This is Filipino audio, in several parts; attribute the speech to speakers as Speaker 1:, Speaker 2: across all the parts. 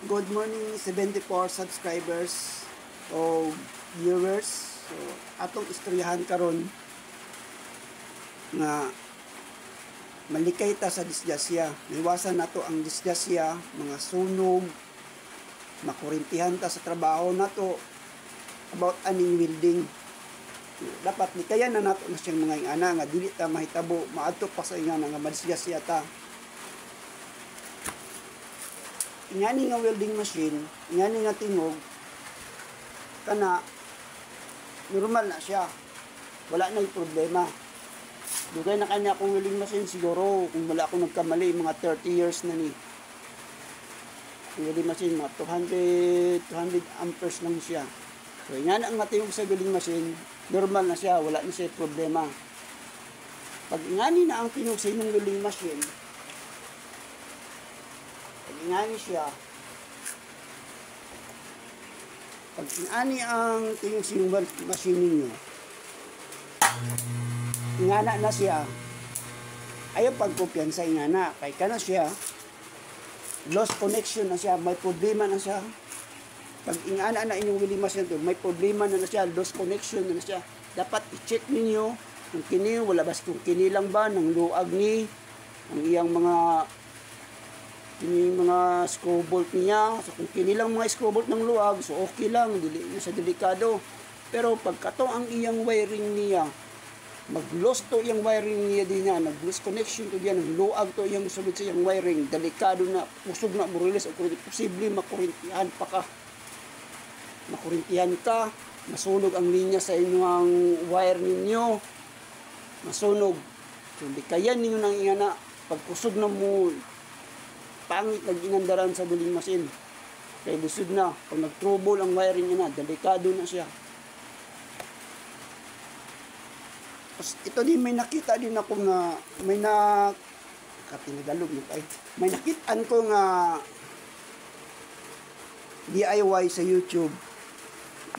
Speaker 1: Good morning 74 subscribers o viewers. So atong istoryahan karon nga malikay ta sa disgrasya. Iwasan nato ang disgrasya, mga sunog, makurintihan ta sa trabaho nato about aning welding. Dapat likayan na nato na siyang mga ingana nga dili ta mahitabo maadto pa sa ingana nga madisgrasya ta. Ingani nga welding machine, ingani nga tingog, kana normal na siya. Wala na yung problema. Dugay na kanya akong welding machine siguro, kung wala akong nagkamali, mga 30 years na ni. Yung welding machine, mga 200 amperes lang siya. So, ingani ang tingog sa welding machine, normal na siya, wala na siya problema. Pag ingani na ang tingog sa inyong welding machine, ingani siya. Pag ingani ang tingog sa inyong machine ninyo, ingana na siya, ayaw pagkumpiyansa ingana. Kaya ka na siya, lost connection na siya, may problema na siya. Pag ingana na inyong welding machine to, may problema na siya, lost connection na siya. Dapat i-check ninyo kung kini, wala bas kung kini lang ba, ng luag ni, ang iyang mga screw bolt niya. So kung kini lang mga screw bolt ng luag, so okay lang, dili na sa delikado. Pero pagkato ang iyang wiring niya, mag-lost to iyang wiring niya din na, nag-lost connection to diyan, luag to iyang sulod sa iyang wiring, delikado na, pusog na, murilis, o posible makurintihan pa ka. Makurintihan ka, masunog ang linya sa inyong wire ninyo, masunog. So likayan ninyo ng ingana, pagkusog na mo, pangit nag-inandaran sa welding machine. Kaya busog na. Pag nag-trouble ang wiring niya na, delikado na siya. Tapos ito din, may nakita din ako nga, may nakitaan ko nga DIY sa YouTube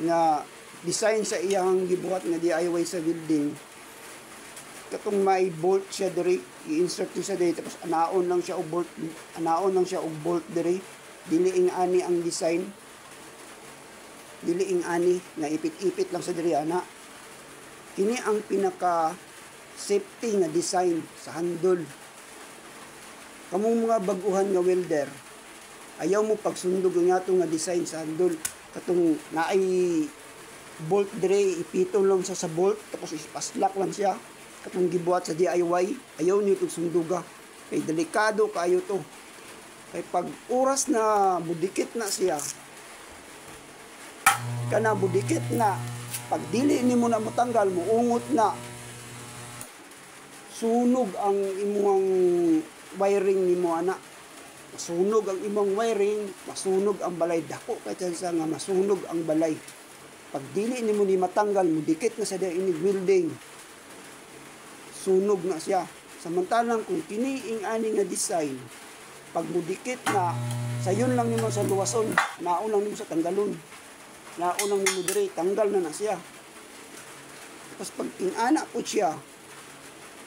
Speaker 1: nga design sa iyang gibuhat nga DIY sa welding. Katong may bolt siya diri, i-insert siya diri, tapos anaon lang siya og bolt diri. Dili ani ang design, dili ani nga ipit-ipit lang sa diri ana. Kini ang pinaka safety nga design sa handle. Kamong mga baguhan nga welder, ayaw mo pagsundog ang ato nga design sa handle. Katong naay bolt diri, ipito lang sa bolt, tapos ipaslak lang siya. Katong gibuhat sa DIY, ayaw niyo itong sunduga. Kay delikado kayo to. Kay pag oras na budikit na siya, kana budikit na, pag dili ni mo na matanggal, muungot na, sunog ang imong wiring ni mo ana. Masunog ang imong wiring, masunog ang balay. Dako kay sa nga masunog ang balay. Pag dili ni mo ni matanggal, mudikit na sa inig welding, sunog na siya. Samantalang kung kiniing ani nga design, pag mudikit na, sayon lang nimo sa luwason, naon lang nimo sa tanggalon, naon lang nimo dire, tanggal na siya. Tapos pag ingana po siya,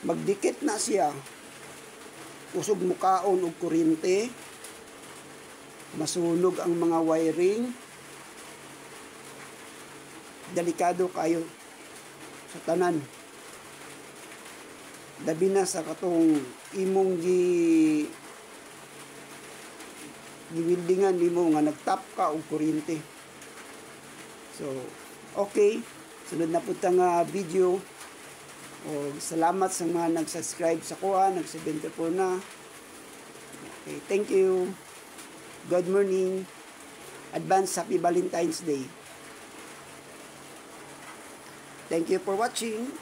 Speaker 1: magdikit na siya, usog mukaon og kuryente, masunog ang mga wiring, delikado kayo sa tanan. Labi na sa katong imong giwildingan nimo nga nagtap ka og kuryente. So, okay. Sunod na po nga video. O, salamat sa mga nag-subscribe sa kuha, nag-74 na. Okay, thank you. Good morning. Advance Happy Valentine's Day. Thank you for watching.